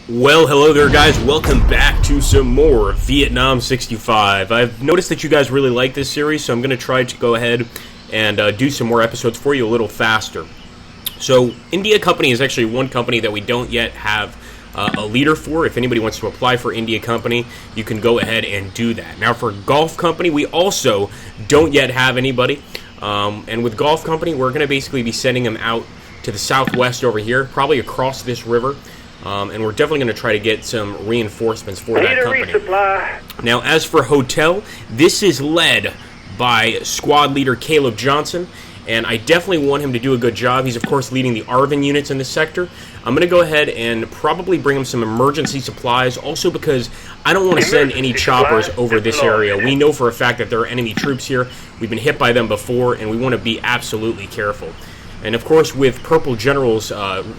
Well, hello there, guys. Welcome back to some more Vietnam 65. I've noticed that you guys really like this series, so I'm going to try to go ahead and do some more episodes for you a little faster. So, India Company is actually one company that we don't yet have a leader for. If anybody wants to apply for India Company, you can go ahead and do that. Now, for Gulf Company, we also don't yet have anybody. And with Gulf Company, we're going to basically be sending them out to the southwest over here, probably across this river. And we're definitely going to try to get some reinforcements for that company. Now, as for Hotel, this is led by squad leader Caleb Johnson, and I definitely want him to do a good job. He's, of course, leading the ARVN units in this sector. I'm going to go ahead and probably bring him some emergency supplies, also because I don't want to send any choppers over this area. We know for a fact that there are enemy troops here. We've been hit by them before, and we want to be absolutely careful. And of course, with Purple General's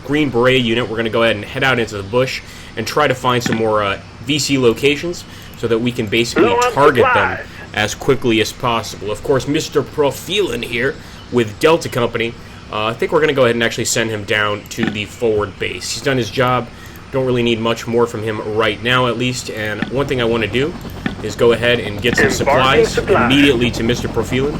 Green Beret unit, we're going to go ahead and head out into the bush and try to find some more VC locations so that we can basically target them as quickly as possible. Of course, Mr. Profilen here with Delta Company, I think we're going to go ahead and actually send him down to the forward base. He's done his job. Don't really need much more from him right now, at least. And one thing I want to do is go ahead and get some supplies immediately to Mr. Profilen.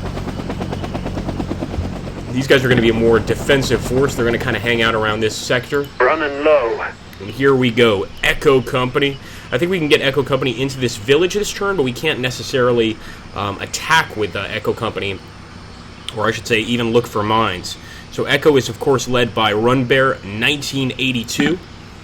These guys are going to be a more defensive force. They're going to kind of hang out around this sector. Running low. And here we go. Echo Company. I think we can get Echo Company into this village this turn, but we can't necessarily attack with Echo Company, or I should say even look for mines. So Echo is, of course, led by Runbear 1982.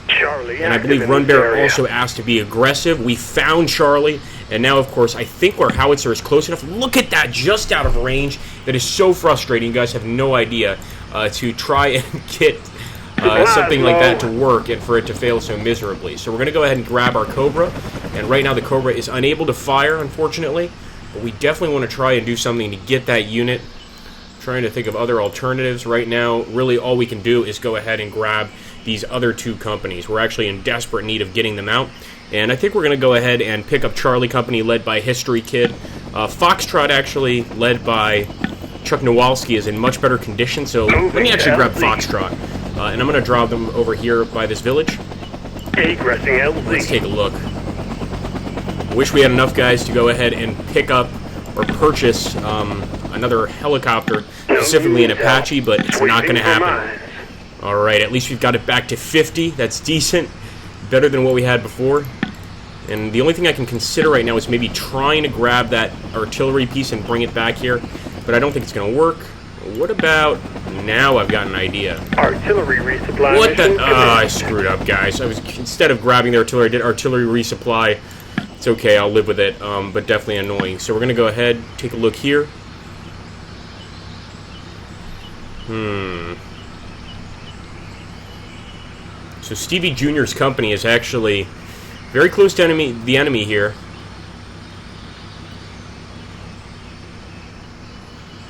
Charlie, and I believe Runbear also asked to be aggressive. We found Charlie, and now, of course, I think our howitzer is close enough. Look at that, just out of range. That is so frustrating. You guys have no idea to try and get something like that to work and for it to fail so miserably. So we're going to go ahead and grab our Cobra, and right now the Cobra is unable to fire, unfortunately, but we definitely want to try and do something to get that unit. Trying to think of other alternatives right now. Really, all we can do is go ahead and grab these other two companies. We're actually in desperate need of getting them out. And I think we're going to go ahead and pick up Charlie Company, led by History Kid. Foxtrot, actually, led by Chuck Nowalski, is in much better condition. So let me actually grab Foxtrot. And I'm going to draw them over here by this village. Let's take a look. I wish we had enough guys to go ahead and pick up or purchase another helicopter, specifically an Apache, but it's not going to happen. Alright, at least we've got it back to 50. That's decent. Better than what we had before. And the only thing I can consider right now is maybe trying to grab that artillery piece and bring it back here. But I don't think it's going to work. What about... Now I've got an idea. Artillery resupply. What the... I screwed up, guys. Instead of grabbing the artillery, I did artillery resupply. It's okay, I'll live with it, but definitely annoying. So we're going to go ahead, take a look here. So Stevie Jr.'s company is actually very close to the enemy here.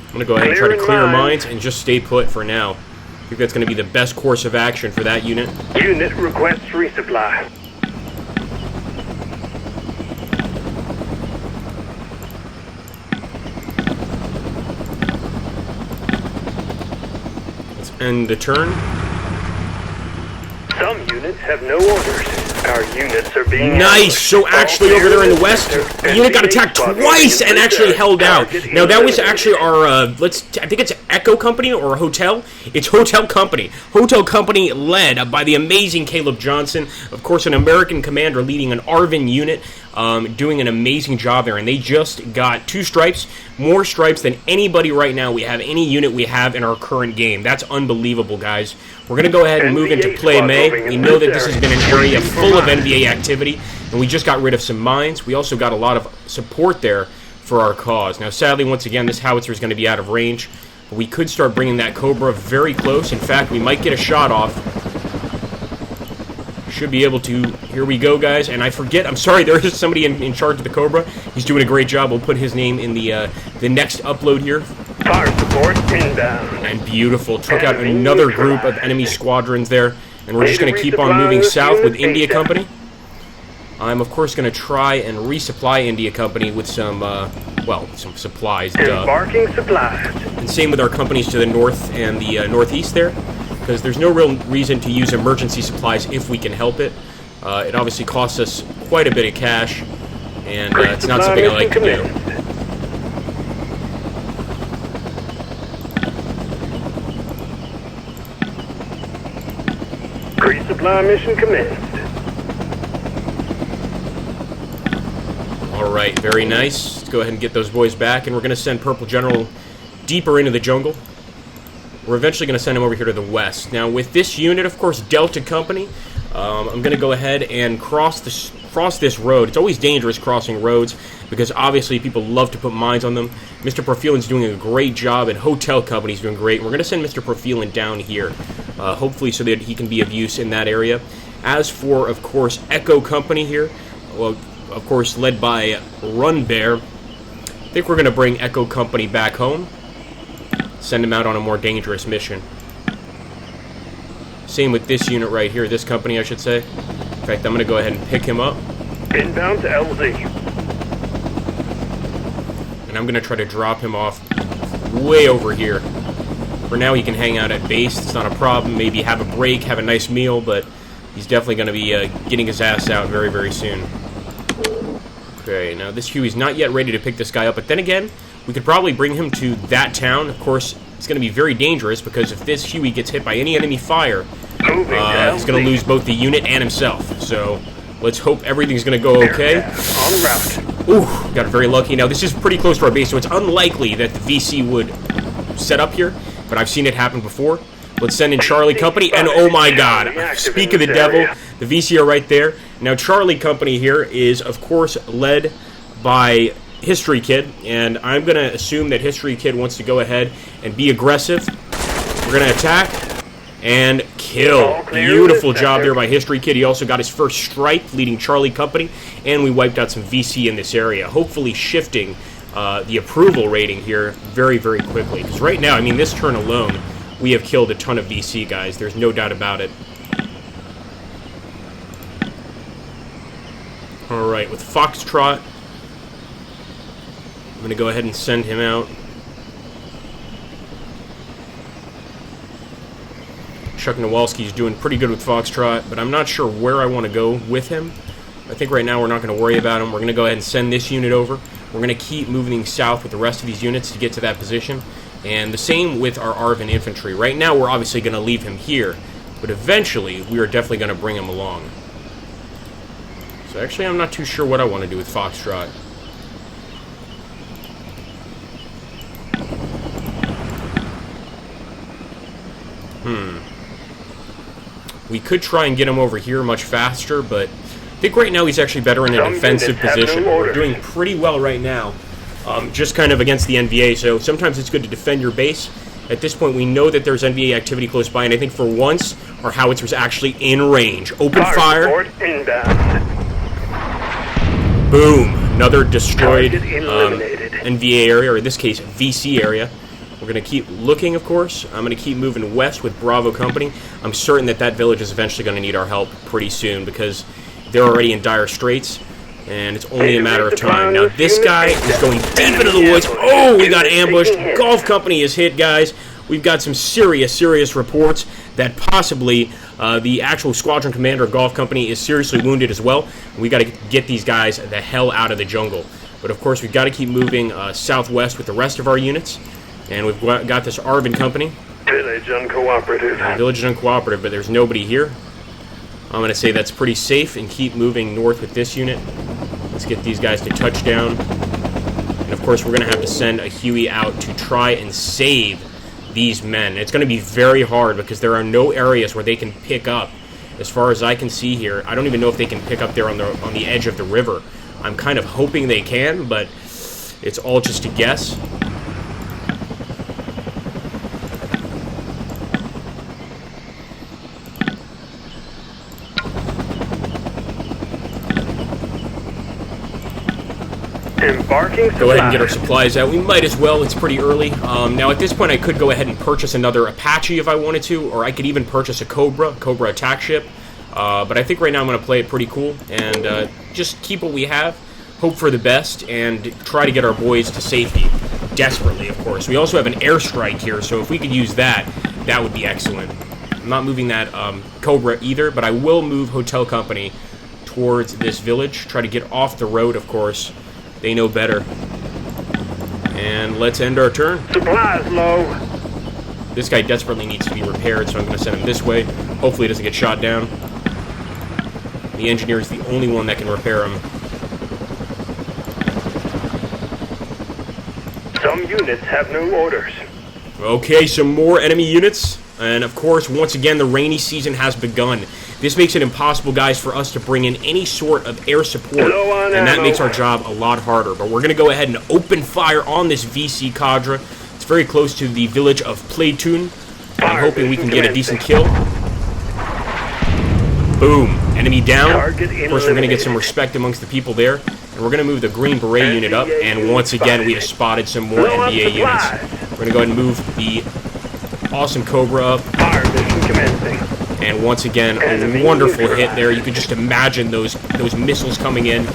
I'm going to go ahead and try to clear mines and just stay put for now. I think that's going to be the best course of action for that unit. Unit requests resupply. End the turn. Some units have no orders. Our units are being... Nice! So actually over there in the west, the unit got attacked twice and actually held out. Now that was actually our, I think it's Echo Company or Hotel? It's Hotel Company. Hotel Company led by the amazing Caleb Johnson. Of course, an American commander leading an ARVN unit, doing an amazing job there. And they just got 2 stripes, more stripes than anybody right now. We have any unit we have in our current game. That's unbelievable, guys. We're going to go ahead and move into Play May. We know that this has been an area full of NBA activity, and we just got rid of some mines. We also got a lot of support there for our cause. Now, sadly, once again, this howitzer is going to be out of range, but we could start bringing that Cobra very close. In fact, we might get a shot off. Should be able to. Here we go, guys. And I forget, I'm sorry, there is somebody in charge of the Cobra. He's doing a great job. We'll put his name in the next upload here. Fire support inbound. And beautiful. Took out another group of enemy squadrons there. And we're just going to keep on moving south with India Company. I'm, of course, going to try and resupply India Company with some, some supplies. Embarking supplies. And same with our companies to the north and the northeast there. Because there's no real reason to use emergency supplies if we can help it. It obviously costs us quite a bit of cash, and it's not something I like to do. Resupply mission commenced. Alright, very nice. Let's go ahead and get those boys back, and we're going to send Purple General deeper into the jungle. We're eventually going to send him over here to the west. Now, with this unit, of course, Delta Company, I'm going to go ahead and cross this road. It's always dangerous crossing roads because obviously people love to put mines on them. Mr. Profilen's doing a great job, and Hotel Company's doing great. We're going to send Mr. Profilen down here, hopefully so that he can be of use in that area. As for, of course, Echo Company here, well, of course, led by Run Bear, I think we're going to bring Echo Company back home. Send him out on a more dangerous mission. Same with this unit right here, this company, I should say. In fact, I'm going to go ahead and pick him up. Inbound to LZ. And I'm going to try to drop him off way over here. For now, he can hang out at base. It's not a problem. Maybe have a break, have a nice meal, but he's definitely going to be getting his ass out very, very soon. Okay, now this Huey's not yet ready to pick this guy up, but then again, we could probably bring him to that town. Of course, it's going to be very dangerous because if this Huey gets hit by any enemy fire, he's going to lose both the unit and himself. So let's hope everything's going to go okay. En route. Ooh, got very lucky. Now, this is pretty close to our base, so it's unlikely that the VC would set up here, but I've seen it happen before. Let's send in Charlie Company, and oh my god, speak of the devil, the VC are right there. Now, Charlie Company here is, of course, led by History Kid, and I'm going to assume that History Kid wants to go ahead and be aggressive. We're going to attack and kill. Beautiful job there by History Kid. He also got his first strike leading Charlie Company, and we wiped out some VC in this area, hopefully shifting the approval rating here very, very quickly. Because right now, I mean, this turn alone, we have killed a ton of VC, guys. There's no doubt about it. Alright, with Foxtrot, I'm going to go ahead and send him out. Chuck Nowalski's doing pretty good with Foxtrot, but I'm not sure where I want to go with him. I think right now we're not going to worry about him. We're going to go ahead and send this unit over. We're going to keep moving south with the rest of these units to get to that position. And the same with our Arvin infantry. Right now we're obviously going to leave him here, but eventually we are definitely going to bring him along. So actually I'm not too sure what I want to do with Foxtrot. We could try and get him over here much faster, but I think right now he's actually better in a defensive position. We're doing pretty well right now, just kind of against the NVA, so sometimes it's good to defend your base. At this point, we know that there's NVA activity close by, and I think for once, our howitzer's actually in range. Open fire. Boom. Another destroyed NVA area, or in this case, VC area. We're going to keep looking, of course. I'm going to keep moving west with Bravo Company. I'm certain that that village is eventually going to need our help pretty soon because they're already in dire straits, and it's only a matter of time. Now, this guy is going deep into the woods. Oh, we got ambushed. Golf Company is hit, guys. We've got some serious reports that possibly the actual squadron commander of Golf Company is seriously wounded as well. We got to get these guys the hell out of the jungle. But, of course, we've got to keep moving southwest with the rest of our units. And we've got this Arvin Company. Village uncooperative. Village uncooperative, but there's nobody here. I'm going to say that's pretty safe and keep moving north with this unit. Let's get these guys to touchdown. And, of course, we're going to have to send a Huey out to try and save these men. It's going to be very hard because there are no areas where they can pick up. As far as I can see here, I don't even know if they can pick up there on the edge of the river. I'm kind of hoping they can, but it's all just a guess. Go ahead and get our supplies out. We might as well. It's pretty early. Now, at this point, I could go ahead and purchase another Apache if I wanted to, or I could even purchase a Cobra attack ship. But I think right now I'm going to play it pretty cool and just keep what we have, hope for the best, and try to get our boys to safety. Desperately, of course. We also have an airstrike here, so if we could use that, that would be excellent. I'm not moving that Cobra either, but I will move Hotel Company towards this village. Try to get off the road, of course. They know better. And let's end our turn. Supplies low. This guy desperately needs to be repaired, so I'm going to send him this way. Hopefully he doesn't get shot down. The engineer is the only one that can repair him. Some units have no orders. Okay, some more enemy units. And of course, once again, the rainy season has begun. This makes it impossible, guys, for us to bring in any sort of air support. And that makes our job a lot harder. But we're going to go ahead and open fire on this VC Cadre. It's very close to the village of Playtoon. And I'm hoping we can get a decent kill. Boom. Enemy down. Of course, we're going to get some respect amongst the people there. And we're going to move the Green Beret unit up. And once again, we have spotted some more NBA units. We're going to go ahead and move the awesome Cobra up. Fire mission commencing. And once again, a wonderful hit there. You can just imagine those missiles coming in,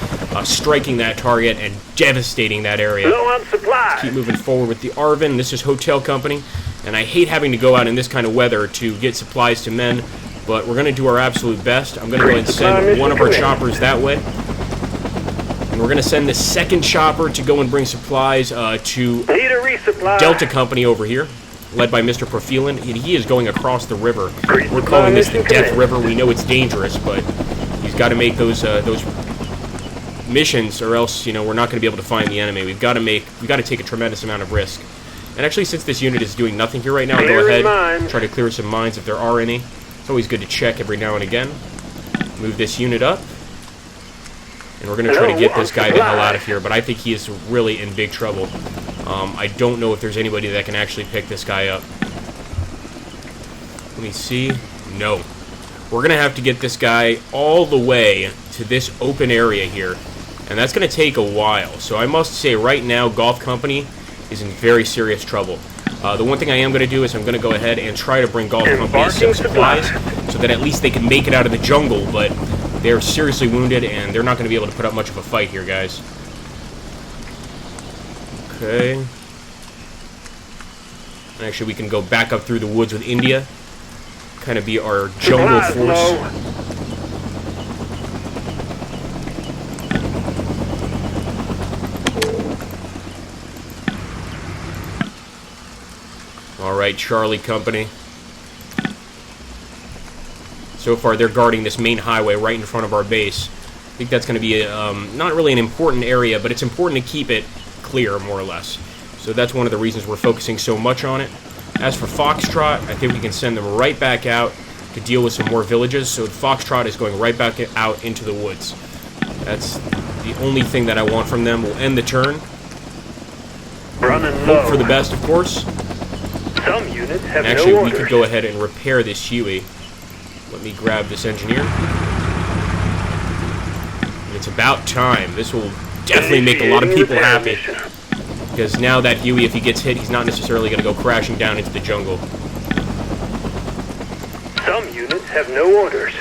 striking that target and devastating that area. Low on supplies. Keep moving forward with the Arvin. This is Hotel Company. And I hate having to go out in this kind of weather to get supplies to men, but we're going to do our absolute best. I'm going to go ahead and send one of our choppers that way. And we're going to send the second chopper to go and bring supplies to Delta Company over here, led by Mr. Profilen. He is going across the river. We're calling this the Death River. We know it's dangerous, but he's got to make those missions, or else, you know, we're not going to be able to find the enemy. We've got to take a tremendous amount of risk. And actually, since this unit is doing nothing here right now, I'll go ahead, try to clear some mines if there are any. It's always good to check every now and again. Move this unit up. And we're going to try to get this guy the hell out of here, but I think he is really in big trouble. I don't know if there's anybody that can actually pick this guy up. Let me see. No. We're going to have to get this guy all the way to this open area here, and that's going to take a while. So I must say right now, Golf Company is in very serious trouble. The one thing I am going to do is I'm going to go ahead and try to bring Golf Company some supplies so that at least they can make it out of the jungle, but they're seriously wounded, and they're not going to be able to put up much of a fight here, guys. Okay. Actually, we can go back up through the woods with India. Kind of be our jungle force. Alright, Charlie Company. So far, they're guarding this main highway right in front of our base. I think that's going to be not really an important area, but it's important to keep it clear, more or less. So that's one of the reasons we're focusing so much on it. As for Foxtrot, I think we can send them right back out to deal with some more villages. So Foxtrot is going right back out into the woods. That's the only thing that I want from them. We'll end the turn. Hope for the best, of course. Some units have Actually, no we could go ahead and repair this Huey. Let me grab this engineer. And it's about time. This will definitely make a lot of people happy. Because now that Huey, if he gets hit, he's not necessarily going to go crashing down into the jungle. Some units have no orders.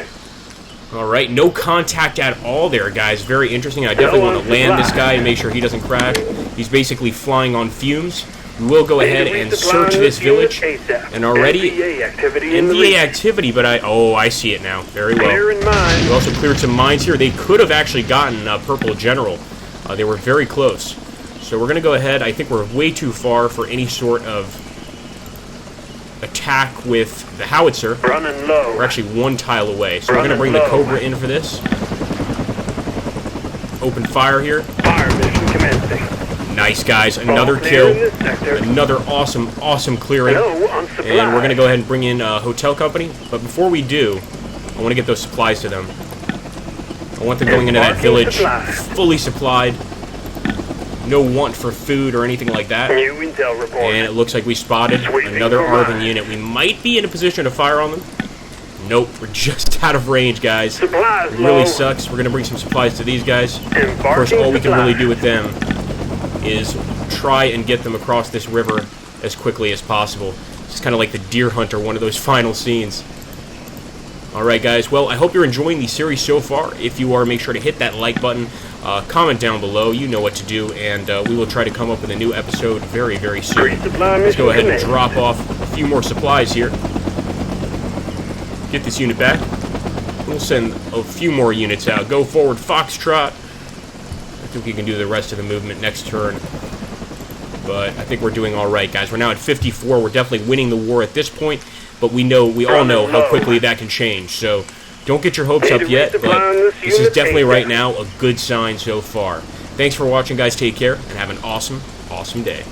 Alright, no contact at all there, guys. Very interesting. I definitely want to land this guy and make sure he doesn't crash. He's basically flying on fumes. We will go ahead and search this village. And already, NVA activity, but I see it now. Very well. We also cleared some mines here. They could have actually gotten a Purple General. They were very close. So we're going to go ahead. I think we're way too far for any sort of attack with the howitzer. Running low. We're actually one tile away. So we're going to bring the Cobra in for this. Open fire here. Fire mission commencing. Nice, guys. Another kill. Another awesome clearing. And we're going to go ahead and bring in Hotel Company. But before we do, I want to get those supplies to them. I want them going into that village fully supplied. No want for food or anything like that. New intel report. And it looks like we spotted another Arvin unit. We might be in a position to fire on them. Nope, we're just out of range, guys. Supplies it really sucks. We're going to bring some supplies to these guys. Of course, all we can really do with them is try and get them across this river as quickly as possible. It's kind of like the Deer Hunter, one of those final scenes. Alright, guys. Well, I hope you're enjoying the series so far. If you are, make sure to hit that like button. Comment down below. You know what to do. And we will try to come up with a new episode very, very soon. Let's go ahead and drop off a few more supplies here. Get this unit back. We'll send a few more units out. Go forward, Foxtrot. I think we can do the rest of the movement next turn. But I think we're doing all right, guys. We're now at 54. We're definitely winning the war at this point. But we all know how quickly that can change. So don't get your hopes up yet. But this is definitely right now a good sign so far. Thanks for watching, guys. Take care and have an awesome, awesome day.